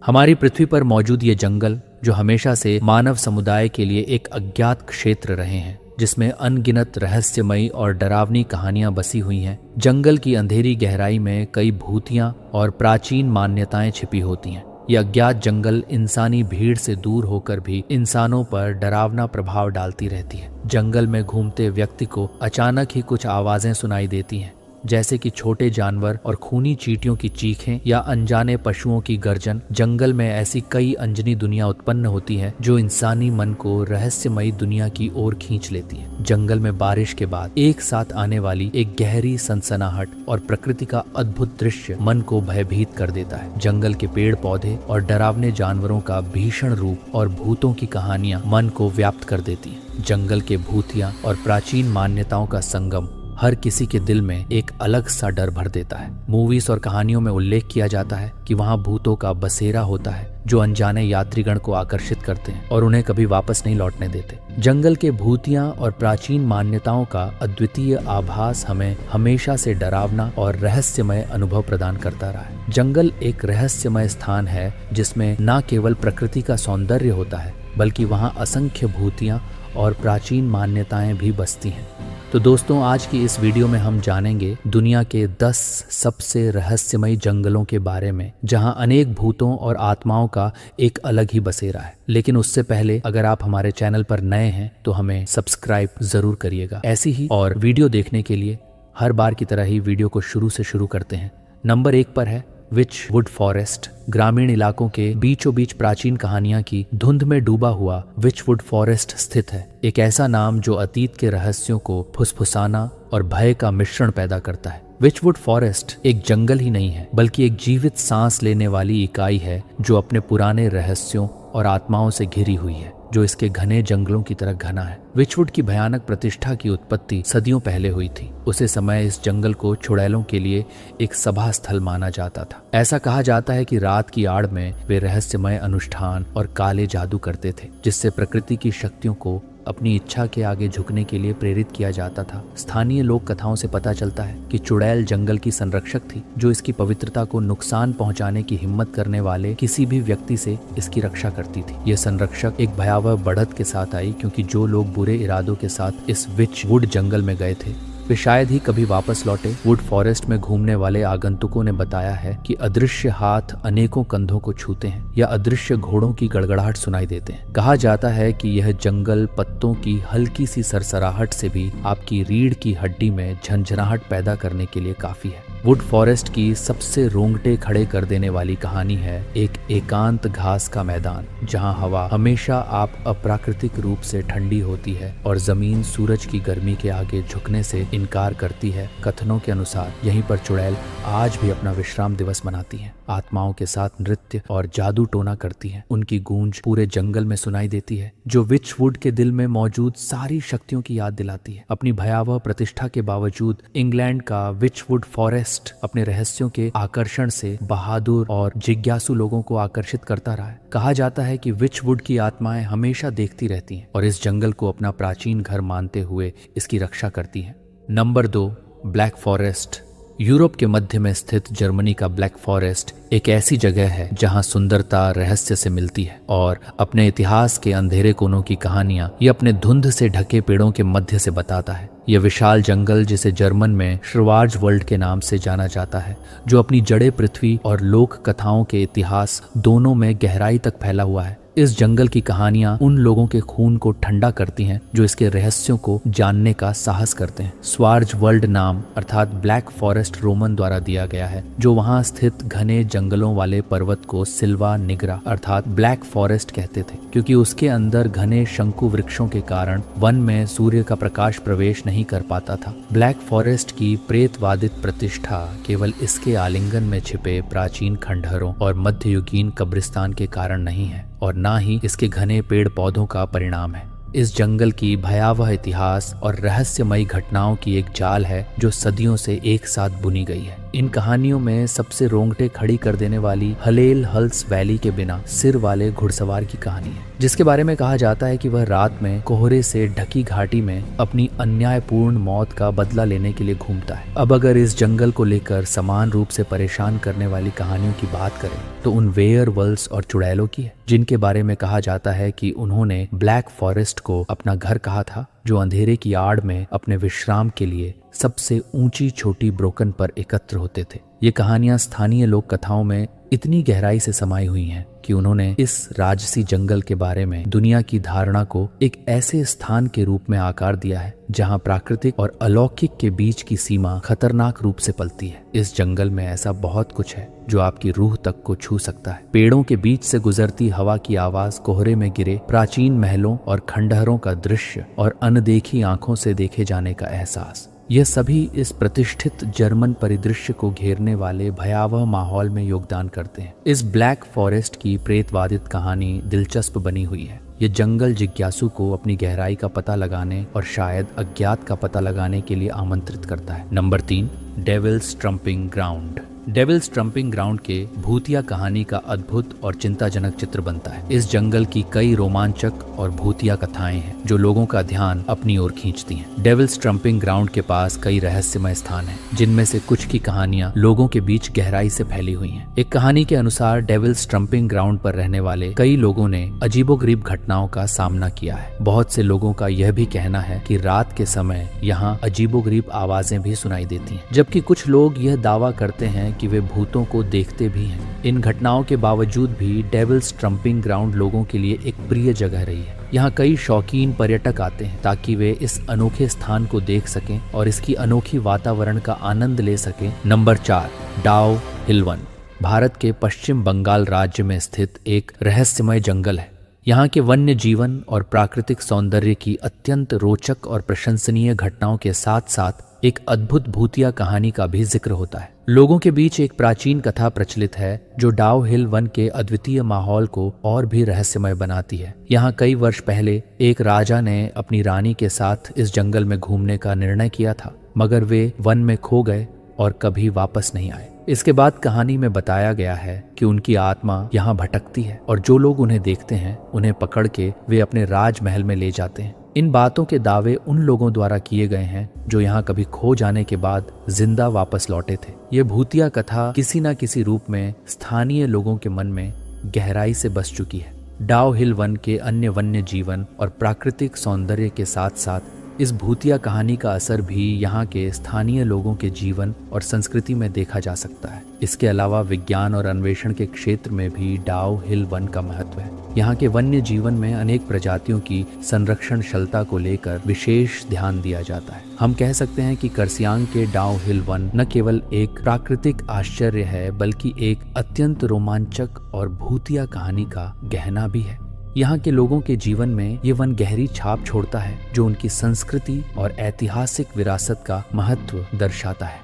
हमारी पृथ्वी पर मौजूद ये जंगल जो हमेशा से मानव समुदाय के लिए एक अज्ञात क्षेत्र रहे हैं, जिसमें अनगिनत रहस्यमयी और डरावनी कहानियां बसी हुई हैं। जंगल की अंधेरी गहराई में कई भूतियां और प्राचीन मान्यताएं छिपी होती हैं। यह अज्ञात जंगल इंसानी भीड़ से दूर होकर भी इंसानों पर डरावना प्रभाव डालती रहती है। जंगल में घूमते व्यक्ति को अचानक ही कुछ आवाजें सुनाई देती हैं, जैसे कि छोटे जानवर और खूनी चींटियों की चीखें या अनजाने पशुओं की गर्जन। जंगल में ऐसी कई अनजानी दुनिया उत्पन्न होती है जो इंसानी मन को रहस्यमयी दुनिया की ओर खींच लेती है। जंगल में बारिश के बाद एक साथ आने वाली एक गहरी सनसनाहट और प्रकृति का अद्भुत दृश्य मन को भयभीत कर देता है। जंगल के पेड़ पौधे और डरावने जानवरों का भीषण रूप और भूतों की कहानियां मन को व्याप्त कर देती है। जंगल के भूतिया और प्राचीन मान्यताओं का संगम हर किसी के दिल में एक अलग सा डर भर देता है। मूवीज और कहानियों में उल्लेख किया जाता है कि वहाँ भूतों का बसेरा होता है जो अनजाने यात्रीगण को आकर्षित करते हैं और उन्हें कभी वापस नहीं लौटने देते। जंगल के भूतियां और प्राचीन मान्यताओं का अद्वितीय आभास हमें हमेशा से डरावना और रहस्यमय अनुभव प्रदान करता रहा है। जंगल एक रहस्यमय स्थान है जिसमें न केवल प्रकृति का सौंदर्य होता है, बल्कि वहाँ असंख्य भूतियां और प्राचीन मान्यताएं भी बसती हैं। तो दोस्तों, आज की इस वीडियो में हम जानेंगे दुनिया के 10 सबसे रहस्यमयी जंगलों के बारे में, जहां अनेक भूतों और आत्माओं का एक अलग ही बसेरा है। लेकिन उससे पहले अगर आप हमारे चैनल पर नए हैं तो हमें सब्सक्राइब जरूर करिएगा। ऐसी ही और वीडियो देखने के लिए हर बार की तरह ही वीडियो को शुरू से शुरू करते हैं। नंबर 1 पर है विचवुड फॉरेस्ट। ग्रामीण इलाकों के बीचों बीच प्राचीन कहानियां की धुंध में डूबा हुआ विचवुड फॉरेस्ट स्थित है। एक ऐसा नाम जो अतीत के रहस्यों को फुसफुसाना और भय का मिश्रण पैदा करता है। विचवुड फॉरेस्ट एक जंगल ही नहीं है, बल्कि एक जीवित सांस लेने वाली इकाई है जो अपने पुराने रहस्यों और आत्माओं से घिरी हुई है, जो इसके घने जंगलों की तरह घना है। विचवुड की भयानक प्रतिष्ठा की उत्पत्ति सदियों पहले हुई थी। उसे समय इस जंगल को चुड़ैलों के लिए एक सभा स्थल माना जाता था। ऐसा कहा जाता है कि रात की आड़ में वे रहस्यमय अनुष्ठान और काले जादू करते थे, जिससे प्रकृति की शक्तियों को अपनी इच्छा के आगे झुकने के लिए प्रेरित किया जाता था। स्थानीय लोक कथाओं से पता चलता है कि चुड़ैल जंगल की संरक्षक थी, जो इसकी पवित्रता को नुकसान पहुंचाने की हिम्मत करने वाले किसी भी व्यक्ति से इसकी रक्षा करती थी। यह संरक्षक एक भयावह बढ़त के साथ आई, क्योंकि जो लोग बुरे इरादों के साथ इस विचवुड जंगल में गए थे वे शायद ही कभी वापस लौटे। वुड फॉरेस्ट में घूमने वाले आगंतुकों ने बताया है कि अदृश्य हाथ अनेकों कंधों को छूते हैं या अदृश्य घोड़ों की गड़गड़ाहट सुनाई देते हैं। कहा जाता है कि यह जंगल पत्तों की हल्की सी सरसराहट से भी आपकी रीढ़ की हड्डी में झंझनाहट पैदा करने के लिए काफी है। वुड फॉरेस्ट की सबसे रोंगटे खड़े कर देने वाली कहानी है एक एकांत घास का मैदान, जहां हवा हमेशा आप अप्राकृतिक रूप से ठंडी होती है और जमीन सूरज की गर्मी के आगे झुकने से इनकार करती है। कथनों के अनुसार यहीं पर चुड़ैल आज भी अपना विश्राम दिवस मनाती हैं। आत्माओं के साथ नृत्य और जादू टोना करती हैं। उनकी गूंज पूरे जंगल में सुनाई देती है, जो विचवुड के दिल में मौजूद सारी शक्तियों की याद दिलाती है। अपनी भयावह प्रतिष्ठा के बावजूद इंग्लैंड का विचवुड फॉरेस्ट अपने रहस्यों के आकर्षण से बहादुर और जिज्ञासु लोगों को आकर्षित करता रहा है। कहा जाता है कि विचवुड की आत्माएं हमेशा देखती रहती हैं और इस जंगल को अपना प्राचीन घर मानते हुए इसकी रक्षा करती हैं। Number 2, black forest. यूरोप के मध्य में स्थित जर्मनी का ब्लैक फॉरेस्ट एक ऐसी जगह है जहां सुंदरता रहस्य से मिलती है और अपने इतिहास के अंधेरे कोनों की कहानियां ये अपने धुंध से ढके पेड़ों के मध्य से बताता है। यह विशाल जंगल, जिसे जर्मन में श्वार्ज़वाल्ड के नाम से जाना जाता है, जो अपनी जड़ें पृथ्वी और लोक कथाओं के इतिहास दोनों में गहराई तक फैला हुआ है। इस जंगल की कहानियां उन लोगों के खून को ठंडा करती हैं जो इसके रहस्यों को जानने का साहस करते हैं। श्वार्ज़वाल्ड नाम अर्थात ब्लैक फॉरेस्ट रोमन द्वारा दिया गया है, जो वहां स्थित घने जंगलों वाले पर्वत को सिल्वा निग्रा अर्थात ब्लैक फॉरेस्ट कहते थे, क्योंकि उसके अंदर घने शंकु वृक्षों के कारण वन में सूर्य का प्रकाश प्रवेश नहीं कर पाता था। ब्लैक फॉरेस्ट की प्रेतवादित प्रतिष्ठा केवल इसके आलिंगन में छिपे प्राचीन खंडहरों और मध्ययुगीन कब्रिस्तान के कारण नहीं है और ना ही इसके घने पेड़ पौधों का परिणाम है। इस जंगल की भयावह इतिहास और रहस्यमयी घटनाओं की एक जाल है जो सदियों से एक साथ बुनी गई है। इन कहानियों में सबसे रोंगटे खड़ी कर देने वाली हलेल हल्स वैली के बिना सिर वाले घुड़सवार की कहानी है, जिसके बारे में कहा जाता है कि वह रात में कोहरे से ढकी घाटी में अपनी अन्यायपूर्ण मौत का बदला लेने के लिए घूमता है। अब अगर इस जंगल को लेकर समान रूप से परेशान करने वाली कहानियों की बात करें तो उन वेयरवल्व्स और चुड़ैलों की है, जिनके बारे में कहा जाता है कि उन्होंने ब्लैक फॉरेस्ट को अपना घर कहा था, जो अंधेरे की आड़ में अपने विश्राम के लिए सबसे ऊंची छोटी ब्रोकन पर एकत्र होते थे। ये कहानियां स्थानीय लोक कथाओं में इतनी गहराई से समाई हुई हैं कि उन्होंने इस राजसी जंगल के बारे में दुनिया की धारणा को एक ऐसे स्थान के रूप में आकार दिया है जहां प्राकृतिक और अलौकिक के बीच की सीमा खतरनाक रूप से पलती है। इस जंगल में ऐसा बहुत कुछ है जो आपकी रूह तक को छू सकता है। पेड़ों के बीच से गुजरती हवा की आवाज, कोहरे में गिरे प्राचीन महलों और खंडहरों का दृश्य और अनदेखी आंखों से देखे जाने का एहसास, यह सभी इस प्रतिष्ठित जर्मन परिदृश्य को घेरने वाले भयावह माहौल में योगदान करते हैं। इस ब्लैक फॉरेस्ट की प्रेतवादित कहानी दिलचस्प बनी हुई है। ये जंगल जिज्ञासु को अपनी गहराई का पता लगाने और शायद अज्ञात का पता लगाने के लिए आमंत्रित करता है। Number 3, devil's tramping ground. Devil's tramping ground के भूतिया कहानी का अद्भुत और चिंताजनक चित्र बनता है। इस जंगल की कई रोमांचक और भूतिया कथाएं हैं जो लोगों का ध्यान अपनी ओर खींचती हैं। डेविल्स ट्रम्पिंग ग्राउंड के पास कई रहस्यमय स्थान हैं, जिनमें से कुछ की कहानियां लोगों के बीच गहराई से फैली हुई हैं। एक कहानी के अनुसार डेविल्स ट्रम्पिंग ग्राउंड पर रहने वाले कई लोगों ने अजीबोगरीब घटनाओं का सामना किया है। बहुत से लोगों का यह भी कहना है कि रात के समय यहाँ अजीबोगरीब आवाजें भी सुनाई देती हैं, जबकि कुछ लोग यह दावा करते हैं कि वे भूतों को देखते भी हैं। इन घटनाओं के बावजूद भी डेविल्स ट्रम्पिंग ग्राउंड लोगों के लिए एक प्रिय जगह रही है। यहाँ कई शौकीन पर्यटक आते हैं ताकि वे इस अनोखे स्थान को देख सकें और इसकी अनोखी वातावरण का आनंद ले सकें। नंबर 4, डाओ हिल वन। भारत के पश्चिम बंगाल राज्य में स्थित एक रहस्यमय जंगल है। यहाँ के वन्य जीवन और प्राकृतिक सौंदर्य की अत्यंत रोचक और प्रशंसनीय घटनाओं के साथ साथ एक अद्भुत भूतिया कहानी का भी जिक्र होता है। लोगों के बीच एक प्राचीन कथा प्रचलित है जो डाओ हिल वन के अद्वितीय माहौल को और भी रहस्यमय बनाती है। यहाँ कई वर्ष पहले एक राजा ने अपनी रानी के साथ इस जंगल में घूमने का निर्णय किया था, मगर वे वन में खो गए और कभी वापस नहीं आए। इसके बाद कहानी में बताया गया है कि उनकी आत्मा यहाँ भटकती है और जो लोग उन्हें देखते हैं उन्हें पकड़ के वे अपने राजमहल में ले जाते हैं। इन बातों के दावे उन लोगों द्वारा किए गए हैं जो यहाँ कभी खो जाने के बाद जिंदा वापस लौटे थे। ये भूतिया कथा किसी न किसी रूप में स्थानीय लोगों के मन में गहराई से बस चुकी है। डाओ हिल वन के अन्य वन्य जीवन और प्राकृतिक सौंदर्य के साथ साथ इस भूतिया कहानी का असर भी यहाँ के स्थानीय लोगों के जीवन और संस्कृति में देखा जा सकता है। इसके अलावा विज्ञान और अन्वेषण के क्षेत्र में भी डाओ हिल वन का महत्व है। यहाँ के वन्य जीवन में अनेक प्रजातियों की संरक्षणशीलता को लेकर विशेष ध्यान दिया जाता है। हम कह सकते हैं कि कर्सियांग के डाओ हिल वन न केवल एक प्राकृतिक आश्चर्य है, बल्कि एक अत्यंत रोमांचक और भूतिया कहानी का गहना भी है। यहाँ के लोगों के जीवन में ये वन गहरी छाप छोड़ता है जो उनकी संस्कृति और ऐतिहासिक विरासत का महत्व दर्शाता है।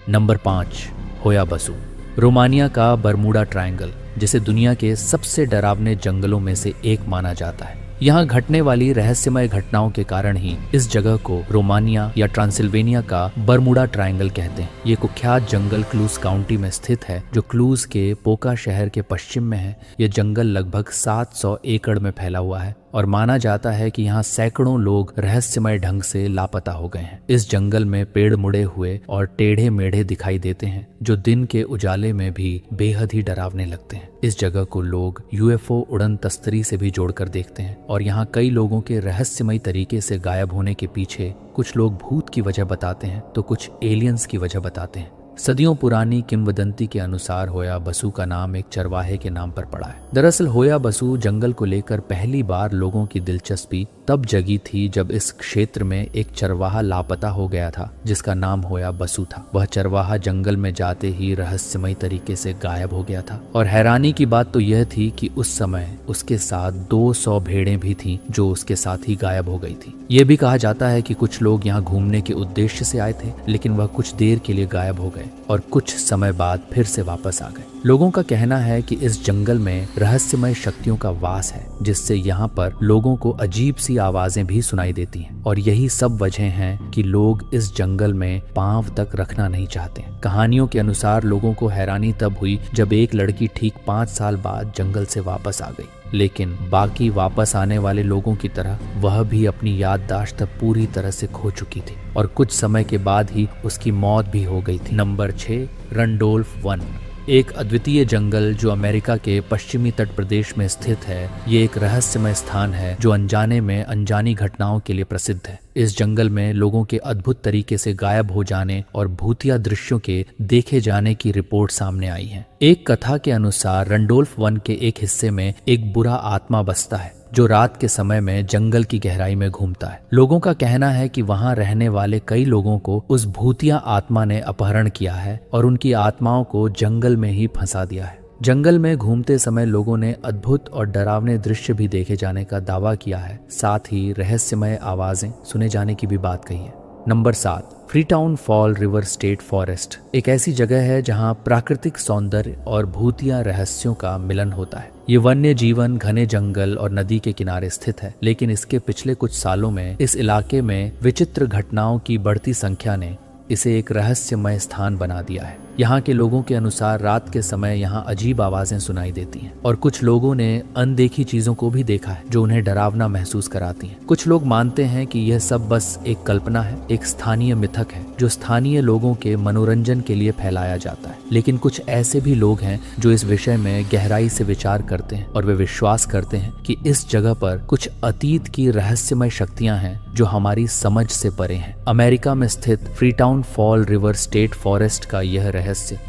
नंबर 5, होया बसु। रोमानिया का बरमूडा ट्रायंगल, जिसे दुनिया के सबसे डरावने जंगलों में से एक माना जाता है। यहाँ घटने वाली रहस्यमय घटनाओं के कारण ही इस जगह को रोमानिया या ट्रांसिल्वेनिया का बरमूडा ट्रायंगल कहते हैं। ये कुख्यात जंगल क्लूज काउंटी में स्थित है, जो क्लूज के पोका शहर के पश्चिम में है। ये जंगल लगभग 700 एकड़ में फैला हुआ है और माना जाता है कि यहाँ सैकड़ों लोग रहस्यमय ढंग से लापता हो गए हैं। इस जंगल में पेड़ मुड़े हुए और टेढ़े मेढ़े दिखाई देते हैं, जो दिन के उजाले में भी बेहद ही डरावने लगते हैं। इस जगह को लोग यूएफओ उड़न तस्तरी से भी जोड़कर देखते हैं और यहाँ कई लोगों के रहस्यमय तरीके से गायब होने के पीछे कुछ लोग भूत की वजह बताते हैं तो कुछ एलियंस की वजह बताते हैं। सदियों पुरानी किंवदंती के अनुसार होया बसु का नाम एक चरवाहे के नाम पर पड़ा है। दरअसल होया बसु जंगल को लेकर पहली बार लोगों की दिलचस्पी तब जगी थी जब इस क्षेत्र में एक चरवाहा लापता हो गया था जिसका नाम होया बसु था। वह चरवाहा जंगल में जाते ही रहस्यमय तरीके से गायब हो गया था और हैरानी की बात तो यह थी कि उस समय उसके साथ 200 भेड़ें भी थीं जो उसके साथ ही गायब हो गई थी। ये भी कहा जाता है कि कुछ लोग यहाँ घूमने के उद्देश्य से आए थे, लेकिन वह कुछ देर के लिए गायब हो गए और कुछ समय बाद फिर से वापस आ गए। लोगों का कहना है कि इस जंगल में रहस्यमय शक्तियों का वास है, जिससे यहाँ पर लोगों को अजीब सी आवाजें भी सुनाई देती हैं। और यही सब वजह हैं कि लोग इस जंगल में पांव तक रखना नहीं चाहते। कहानियों के अनुसार लोगों को हैरानी तब हुई जब एक लड़की ठीक 5 साल बाद जंगल से वापस आ गई, लेकिन बाकी वापस आने वाले लोगों की तरह वह भी अपनी याददाश्त पूरी तरह से खो चुकी थी और कुछ समय के बाद ही उसकी मौत भी हो गई थी। नंबर 6, रंडोल्फ वन। एक अद्वितीय जंगल जो अमेरिका के पश्चिमी तट प्रदेश में स्थित है। ये एक रहस्यमय स्थान है जो अनजाने में अनजानी घटनाओं के लिए प्रसिद्ध है। इस जंगल में लोगों के अद्भुत तरीके से गायब हो जाने और भूतिया दृश्यों के देखे जाने की रिपोर्ट सामने आई है। एक कथा के अनुसार रंडोल्फ वन के एक हिस्से में एक बुरा आत्मा बसता है जो रात के समय में जंगल की गहराई में घूमता है। लोगों का कहना है कि वहां रहने वाले कई लोगों को उस भूतिया आत्मा ने अपहरण किया है और उनकी आत्माओं को जंगल में ही फंसा दिया है। जंगल में घूमते समय लोगों ने अद्भुत और डरावने दृश्य भी देखे जाने का दावा किया है, साथ ही रहस्यमय आवाजें सुने जाने की भी बात कही है। Number 7, Freetown fall river state forest. एक ऐसी जगह है जहां प्राकृतिक सौंदर्य और भूतिया रहस्यों का मिलन होता है। ये वन्य जीवन घने जंगल और नदी के किनारे स्थित है, लेकिन इसके पिछले कुछ सालों में इस इलाके में विचित्र घटनाओं की बढ़ती संख्या ने इसे एक रहस्यमय स्थान बना दिया है। यहाँ के लोगों के अनुसार रात के समय यहाँ अजीब आवाजें सुनाई देती हैं और कुछ लोगों ने अनदेखी चीजों को भी देखा है जो उन्हें डरावना महसूस कराती हैं। कुछ लोग मानते हैं कि यह सब बस एक कल्पना है, एक स्थानीय मिथक है जो स्थानीय लोगों के मनोरंजन के लिए फैलाया जाता है। लेकिन कुछ ऐसे भी लोग हैं जो इस विषय में गहराई से विचार करते हैं और वे विश्वास करते हैं कि इस जगह पर कुछ अतीत की रहस्यमय शक्तियां हैं जो हमारी समझ से परे हैं। अमेरिका में स्थित Freetown fall river state forest का यह रहस्य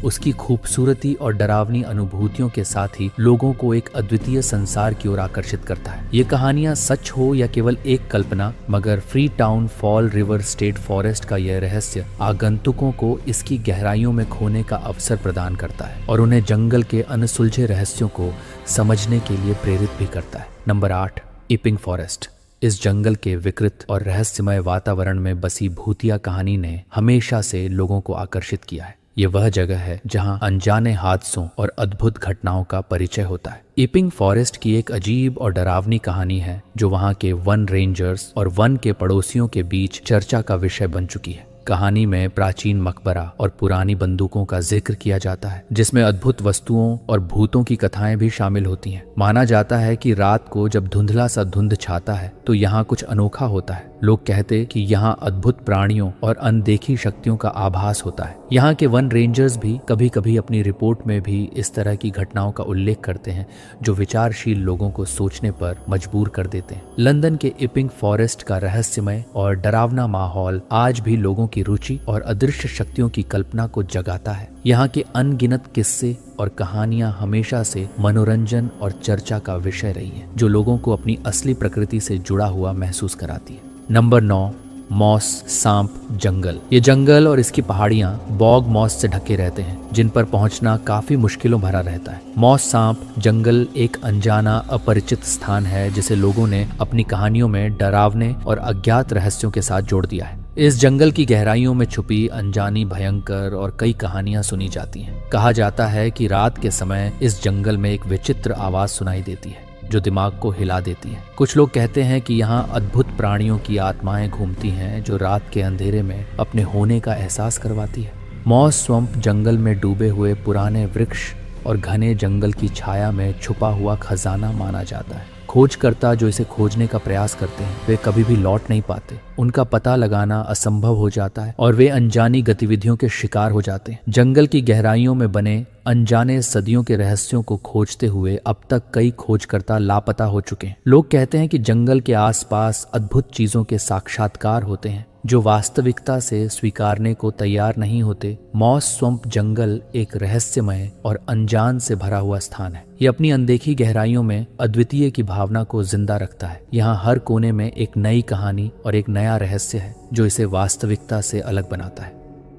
उसकी खूबसूरती और डरावनी अनुभूतियों के साथ ही लोगों को एक अद्वितीय संसार की ओर आकर्षित करता है। ये कहानियां सच हो या केवल एक कल्पना, मगर Freetown fall river state forest का यह रहस्य आगंतुकों को इसकी गहराइयों में खोने का अवसर प्रदान करता है और उन्हें जंगल के अनसुलझे रहस्यों को समझने के लिए प्रेरित भी करता है। Number 8, Epping forest. इस जंगल के विकृत और रहस्यमय वातावरण में बसी भूतिया कहानी ने हमेशा से लोगों को आकर्षित किया है। ये वह जगह है जहां अनजाने हादसों और अद्भुत घटनाओं का परिचय होता है। इपिंग फॉरेस्ट की एक अजीब और डरावनी कहानी है जो वहां के वन रेंजर्स और वन के पड़ोसियों के बीच चर्चा का विषय बन चुकी है। कहानी में प्राचीन मकबरा और पुरानी बंदूकों का जिक्र किया जाता है, जिसमें अद्भुत वस्तुओं और भूतों की कथाएं भी शामिल होती हैं। माना जाता है कि रात को जब धुंधला सा धुंध छाता है तो यहाँ कुछ अनोखा होता है। लोग कहते कि यहाँ अद्भुत प्राणियों और अनदेखी शक्तियों का आभास होता है। यहाँ के वन रेंजर्स भी कभी कभी अपनी रिपोर्ट में भी इस तरह की घटनाओं का उल्लेख करते हैं जो विचारशील लोगों को सोचने पर मजबूर कर देते हैं। लंदन के इपिंग फॉरेस्ट का रहस्यमय और डरावना माहौल आज भी लोगों की रुचि और अदृश्य शक्तियों की कल्पना को जगाता है। यहाँ के अनगिनत किस्से और कहानियां हमेशा से मनोरंजन और चर्चा का विषय रही है, जो लोगों को अपनी असली प्रकृति से जुड़ा हुआ महसूस कराती है। नंबर 9, मॉस सांप जंगल। ये जंगल और इसकी पहाड़ियां बॉग मॉस से ढके रहते हैं, जिन पर पहुंचना काफी मुश्किलों भरा रहता है। मॉस सांप जंगल एक अनजाना अपरिचित स्थान है जिसे लोगों ने अपनी कहानियों में डरावने और अज्ञात रहस्यों के साथ जोड़ दिया है। इस जंगल की गहराइयों में छुपी अनजानी भयंकर और कई कहानियां सुनी जाती हैं। कहा जाता है कि रात के समय इस जंगल में एक विचित्र आवाज सुनाई देती है जो दिमाग को हिला देती है। कुछ लोग कहते हैं कि यहाँ अद्भुत प्राणियों की आत्माएं घूमती हैं जो रात के अंधेरे में अपने होने का एहसास करवाती है। मॉस स्वम्प जंगल में डूबे हुए पुराने वृक्ष और घने जंगल की छाया में छुपा हुआ खजाना माना जाता है। खोजकर्ता जो इसे खोजने का प्रयास करते हैं वे कभी भी लौट नहीं पाते। उनका पता लगाना असंभव हो जाता है और वे अनजानी गतिविधियों के शिकार हो जाते हैं। जंगल की गहराइयों में बने अनजाने सदियों के रहस्यों को खोजते हुए अब तक कई खोजकर्ता लापता हो चुके हैं। लोग कहते हैं कि जंगल के आसपास अद्भुत चीजों के साक्षात्कार होते हैं जो वास्तविकता से स्वीकारने को तैयार नहीं होते। मॉस स्वम्प जंगल एक रहस्यमय और अनजान से भरा हुआ स्थान है। ये अपनी अनदेखी गहराइयों में अद्वितीय की भावना को जिंदा रखता है। यहाँ हर कोने में एक नई कहानी और एक नया रहस्य है जो इसे वास्तविकता से अलग बनाता है।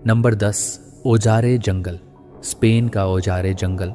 नंबर 10, ओजारे जंगल। स्पेन का ओजारे जंगल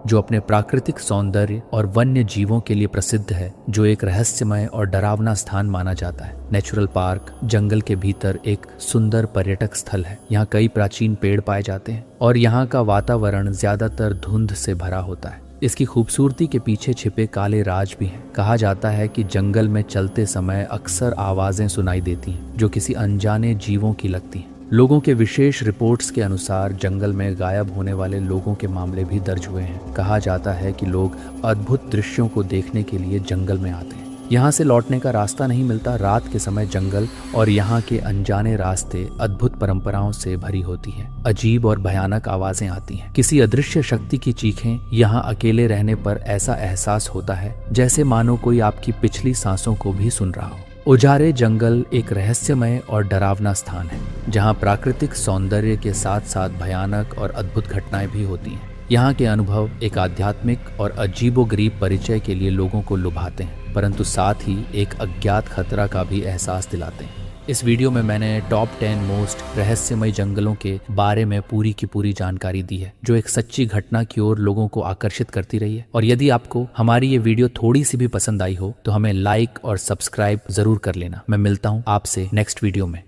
जो अपने प्राकृतिक सौंदर्य और वन्य जीवों के लिए प्रसिद्ध है, जो एक रहस्यमय और डरावना स्थान माना जाता है। नेचुरल पार्क जंगल के भीतर एक सुंदर पर्यटक स्थल है। यहाँ कई प्राचीन पेड़ पाए जाते हैं और यहाँ का वातावरण ज्यादातर धुंध से भरा होता है। इसकी खूबसूरती के पीछे छिपे काले राज भी हैं। कहा जाता है कि जंगल में चलते समय अक्सर आवाजें सुनाई देती हैं जो किसी अनजाने जीवों की लगती हैं। लोगों के विशेष रिपोर्ट्स के अनुसार जंगल में गायब होने वाले लोगों के मामले भी दर्ज हुए हैं। कहा जाता है कि लोग अद्भुत दृश्यों को देखने के लिए जंगल में आते हैं। यहाँ से लौटने का रास्ता नहीं मिलता। रात के समय जंगल और यहाँ के अनजाने रास्ते अद्भुत परंपराओं से भरी होती हैं। अजीब और भयानक आवाजें आती हैं, किसी अदृश्य शक्ति की चीखें। यहाँ अकेले रहने पर ऐसा एहसास होता है जैसे मानो कोई आपकी पिछली सांसों को भी सुन रहा हो। उजारे जंगल एक रहस्यमय और डरावना स्थान है जहाँ प्राकृतिक सौंदर्य के साथ साथ भयानक और अद्भुत घटनाएं भी होती हैं। यहाँ के अनुभव एक आध्यात्मिक और अजीबोगरीब परिचय के लिए लोगों को लुभाते हैं, परंतु साथ ही एक अज्ञात खतरा का भी एहसास दिलाते हैं। इस वीडियो में मैंने टॉप 10 मोस्ट रहस्यमय जंगलों के बारे में पूरी की पूरी जानकारी दी है, जो एक सच्ची घटना की ओर लोगों को आकर्षित करती रही है। और यदि आपको हमारी ये वीडियो थोड़ी सी भी पसंद आई हो तो हमें लाइक और सब्सक्राइब जरूर कर लेना। मैं मिलता हूँ आपसे नेक्स्ट वीडियो में।